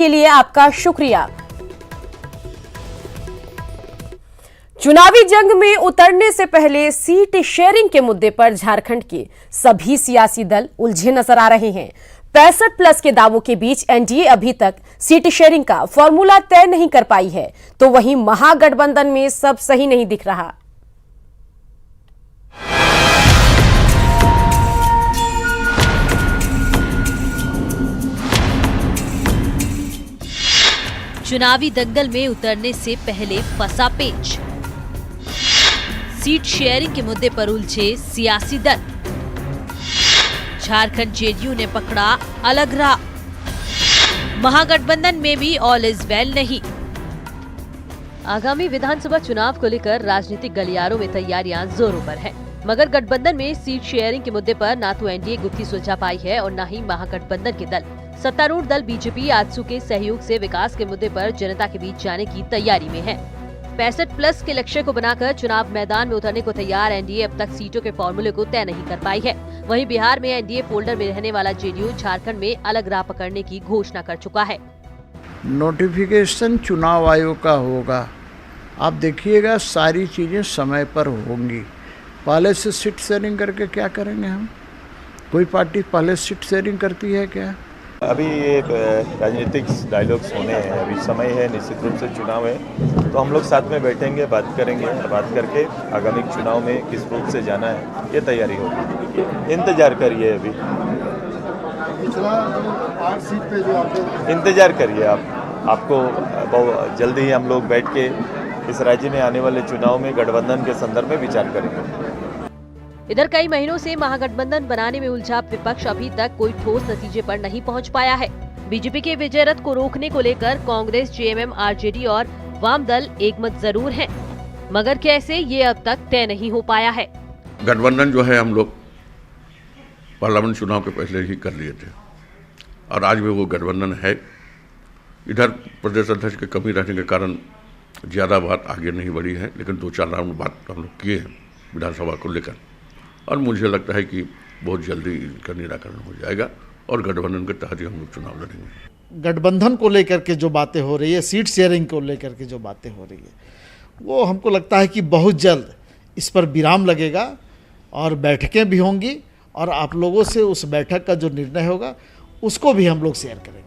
के लिए आपका शुक्रिया। चुनावी जंग में उतरने से पहले सीट शेयरिंग के मुद्दे पर झारखंड के सभी सियासी दल उलझे नजर आ रहे हैं। 65+ के दावों के बीच एनडीए अभी तक सीट शेयरिंग का फॉर्मूला तय नहीं कर पाई है, तो वहीं महागठबंधन में सब सही नहीं दिख रहा। चुनावी दंगल में उतरने से पहले फंसा पेच। सीट शेयरिंग के मुद्दे पर उलझे सियासी दल। झारखंड जेडीयू ने पकड़ा अलग राह। महागठबंधन में भी ऑल इज वेल नहीं। आगामी विधानसभा चुनाव को लेकर राजनीतिक गलियारों में तैयारियां जोरों पर हैं। मगर गठबंधन में सीट शेयरिंग के मुद्दे पर ना तो एनडीए गुत्थी सुलझा पाई है और न ही महागठबंधन के दल। सत्तारूढ़ दल बीजेपी आजसू के सहयोग से विकास के मुद्दे पर जनता के बीच जाने की तैयारी में है। 65+ के लक्ष्य को बनाकर चुनाव मैदान में उतरने को तैयार एनडीए अब तक सीटों के फॉर्मूले को तय नहीं कर पाई है। वहीं बिहार में एनडीए फोल्डर में रहने वाला जेडीयू झारखंड में अलग राह पकड़ने की घोषणा कर चुका है। नोटिफिकेशन चुनाव आयोग का होगा, आप देखिएगा सारी चीजें समय पर होंगी। पहले से सीट शेयरिंग करके क्या करेंगे हम? कोई पार्टी पहले सीट शेयरिंग करती है क्या? अभी ये राजनीतिक डायलॉग्स होने हैं, अभी समय है, निश्चित रूप से चुनाव है, तो हम लोग साथ में बैठेंगे, बात करेंगे, बात करके आगामी चुनाव में किस रूप से जाना है ये तैयारी होगी। इंतजार करिए, अभी इंतजार करिए आपको बहुत जल्दी ही हम लोग बैठ के इस राज्य में आने वाले चुनाव में गठबंधन के संदर्भ में विचार करेंगे। इधर कई महीनों से महागठबंधन बनाने में उलझा विपक्ष अभी तक कोई ठोस नतीजे पर नहीं पहुंच पाया है। बीजेपी के विजय रथ को रोकने को लेकर कांग्रेस, जेएमएम, आरजेडी और वाम दल एकमत जरूर हैं, मगर कैसे ये अब तक तय नहीं हो पाया है। गठबंधन जो है हम लोग पार्लियामेंट चुनाव के पहले ही कर लिए थे और आज भी वो गठबंधन है। इधर प्रदेश अध्यक्ष की कमी रहने के कारण ज़्यादा बात आगे नहीं बढ़ी है, लेकिन 2-4 राउंड बात हम लोग किए हैं विधानसभा को लेकर और मुझे लगता है कि बहुत जल्दी इनका निराकरण हो जाएगा और गठबंधन के तहत ही हम लोग चुनाव लड़ेंगे। गठबंधन को लेकर के जो बातें हो रही है, सीट शेयरिंग को लेकर के जो बातें हो रही है, वो हमको लगता है कि बहुत जल्द इस पर विराम लगेगा और बैठकें भी होंगी और आप लोगों से उस बैठक का जो निर्णय होगा उसको भी हम लोग शेयर करेंगे।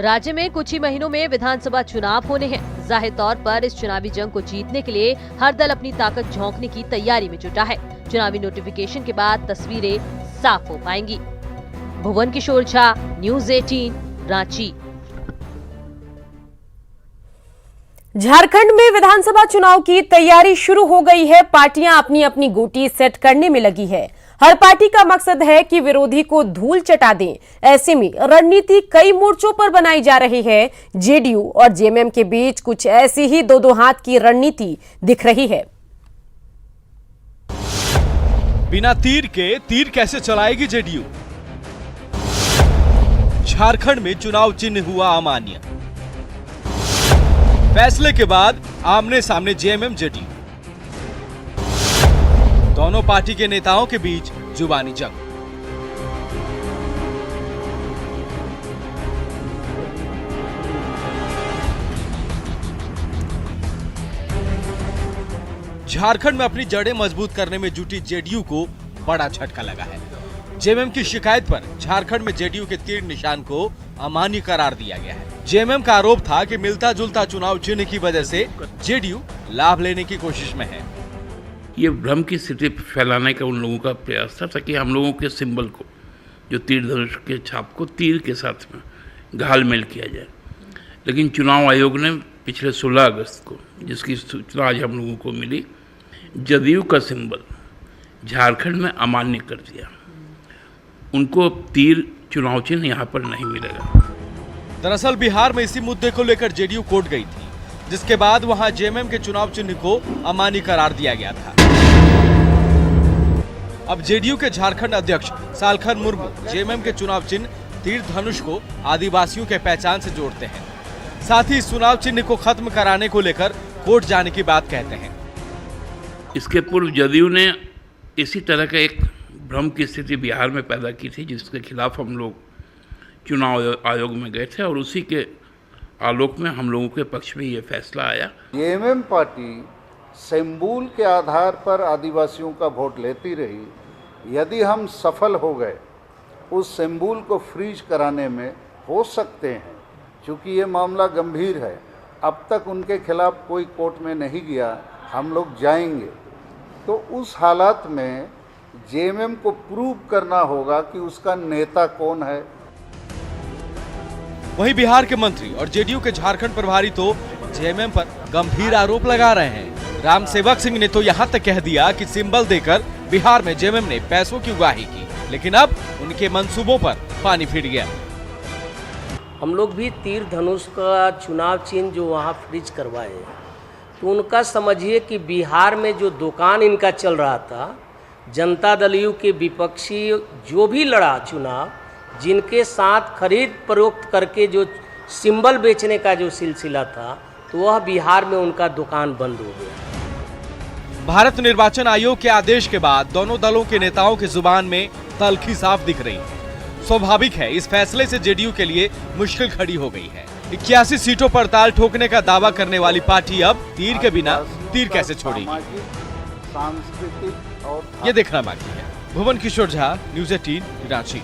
राज्य में कुछ ही महीनों में विधानसभा चुनाव होने हैं। जाहिर तौर पर इस चुनावी जंग को जीतने के लिए हर दल अपनी ताकत झोंकने की तैयारी में जुटा है। चुनावी नोटिफिकेशन के बाद तस्वीरें साफ हो पाएंगी। भुवन किशोर झा, न्यूज़ 18, रांची। झारखंड में विधानसभा चुनाव की तैयारी शुरू हो गई है। पार्टियां अपनी अपनी गोटी सेट करने में लगी है। हर पार्टी का मकसद है कि विरोधी को धूल चटा दें। ऐसे में रणनीति कई मोर्चों पर बनाई जा रही है। जेडीयू और जेएमएम के बीच कुछ ऐसी ही दो हाथ की रणनीति दिख रही है। बिना तीर के तीर कैसे चलाएगी जेडीयू? झारखंड में चुनाव चिन्ह हुआ अमान्य। फैसले के बाद आमने सामने जेएमएम जेडीयू, दोनों पार्टी के नेताओं के बीच जुबानी जंग। झारखंड में अपनी जड़ें मजबूत करने में जुटी जेडीयू को बड़ा झटका लगा है। जेएमएम की शिकायत पर झारखंड में जेडीयू के तीर निशान को अमान्य करार दिया गया है। जेएमएम का आरोप था कि मिलता जुलता चुनाव चिन्ह की वजह से जेडीयू लाभ लेने की कोशिश में है। ये भ्रम की स्थिति फैलाने का उन लोगों का प्रयास था ताकि हम लोगों के सिंबल को, जो तीर धनुष के छाप को तीर के साथ में घालमेल किया जाए। लेकिन चुनाव आयोग ने पिछले 16 अगस्त को, जिसकी सूचना आज हम लोगों को मिली, जदयू का सिंबल झारखंड में अमान्य कर दिया। उनको तीर चुनाव चिन्ह यहाँ पर नहीं मिलेगा। दरअसल बिहार में इसी मुद्दे को लेकर जेडीयू कोर्ट गई थी, जिसके बाद वहां जेएमएम के चुनाव चिन्ह को अमान्य करार दिया गया था। अब जेडीयू के झारखंड अध्यक्ष सालखन मुर्मू जेएमएम के चुनाव चिन्ह तीर धनुष को आदिवासियों के पहचान से जोड़ते हैं। साथ ही इस चुनाव चिन्ह को खत्म कराने को लेकर कोर्ट जाने की बात कहते हैं। इसके पूर्व जदयू ने इसी तरह का एक भ्रम की स्थिति बिहार में पैदा की थी, जिसके खिलाफ हम लोग चुनाव आयोग में गए थे और उसी के आलोक में हम लोगों के पक्ष में ये फैसला आया। जेएमएम पार्टी सिंबल के आधार पर आदिवासियों का वोट लेती रही। यदि हम सफल हो गए उस सिंबल को फ्रीज कराने में, हो सकते हैं, क्योंकि ये मामला गंभीर है, अब तक उनके खिलाफ कोई कोर्ट में नहीं गया, हम लोग जाएंगे, तो उस हालात में जेएमएम को प्रूव करना होगा कि उसका नेता कौन है। वहीं बिहार के मंत्री और जेडीयू के झारखंड प्रभारी तो जेएमएम पर गंभीर आरोप लगा रहे हैं। राम सेवक सिंह ने तो यहां तक कह दिया कि सिंबल देकर बिहार में जेएमएम ने पैसों की उगाही की, लेकिन अब उनके मंसूबों पर पानी फिर गया। हम लोग भी तीर धनुष का चुनाव चिन्ह जो वहाँ फ्रीज करवाए, तो उनका समझिए कि बिहार में जो दुकान इनका चल रहा था, जनता दल यू के विपक्षी जो भी लड़ा चुनाव, जिनके साथ खरीद फरोख्त करके जो सिंबल बेचने का जो सिलसिला था, तो वह बिहार में उनका दुकान बंद हो गया। भारत निर्वाचन आयोग के आदेश के बाद दोनों दलों के नेताओं की जुबान में तल्खी साफ दिख रही है। स्वाभाविक है, इस फैसले से जेडीयू के लिए मुश्किल खड़ी हो गई है। 81 सीटों पर ताल ठोकने का दावा करने वाली पार्टी अब तीर के बिना तीर कैसे छोड़ेगी, सांस्कृतिक और ये देखना बाकी है। भुवन किशोर झा, न्यूज़ 18, रांची।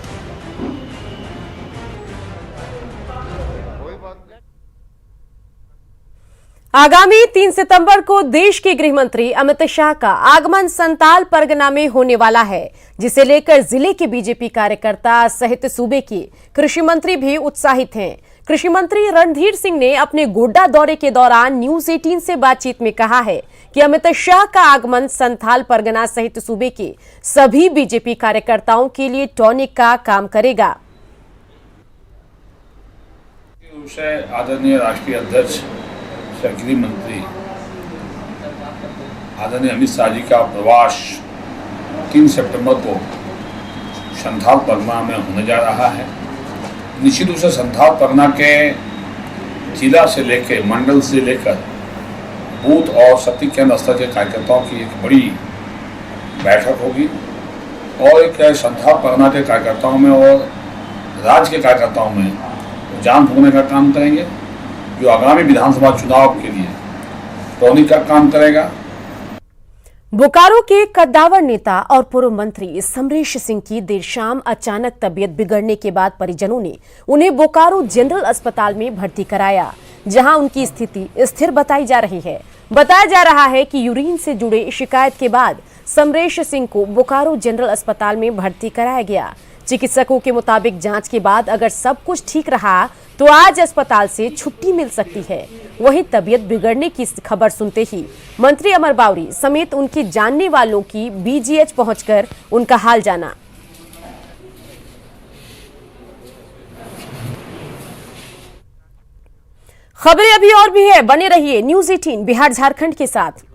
आगामी 3 सितंबर को देश के गृह मंत्री अमित शाह का आगमन संताल परगना में होने वाला है, जिसे लेकर जिले के बीजेपी कार्यकर्ता सहित सूबे के कृषि मंत्री भी उत्साहित हैं। कृषि मंत्री रणधीर सिंह ने अपने गोड्डा दौरे के दौरान न्यूज़ 18 से बातचीत में कहा है कि अमित शाह का आगमन संथाल परगना सहित सूबे के सभी बीजेपी कार्यकर्ताओं के लिए टॉनिक का काम करेगा। आदरणीय राष्ट्रीय अध्यक्ष गृह मंत्री आदरणीय अमित शाह जी का प्रवास 3 सितंबर को संथाल परगना में होने जा रहा है। निश्चित रूप से संथाल परगना के जिला से लेकर मंडल से लेकर बूथ और शक्ति केंद्र स्तर के कार्यकर्ताओं की एक बड़ी बैठक होगी और एक संथाल परगना के कार्यकर्ताओं में और राज्य के कार्यकर्ताओं में जान फूंकने का काम करेंगे, जो आगामी विधानसभा चुनाव के लिए टॉनिक का काम करेगा। बोकारो के कद्दावर नेता और पूर्व मंत्री समरेश सिंह की देर शाम अचानक तबीयत बिगड़ने के बाद परिजनों ने उन्हें बोकारो जनरल अस्पताल में भर्ती कराया, जहां उनकी स्थिति स्थिर बताई जा रही है। बताया जा रहा है कि यूरिन से जुड़े शिकायत के बाद समरेश सिंह को बोकारो जनरल अस्पताल में भर्ती कराया गया। चिकित्सकों के मुताबिक जांच के बाद अगर सब कुछ ठीक रहा तो आज अस्पताल से छुट्टी मिल सकती है। वहीं तबीयत बिगड़ने की खबर सुनते ही मंत्री अमर बावरी समेत उनके जानने वालों की बीजीएच पहुंचकर उनका हाल जाना। खबरें अभी और भी है, बने रहिए न्यूज़ 18 बिहार झारखंड के साथ।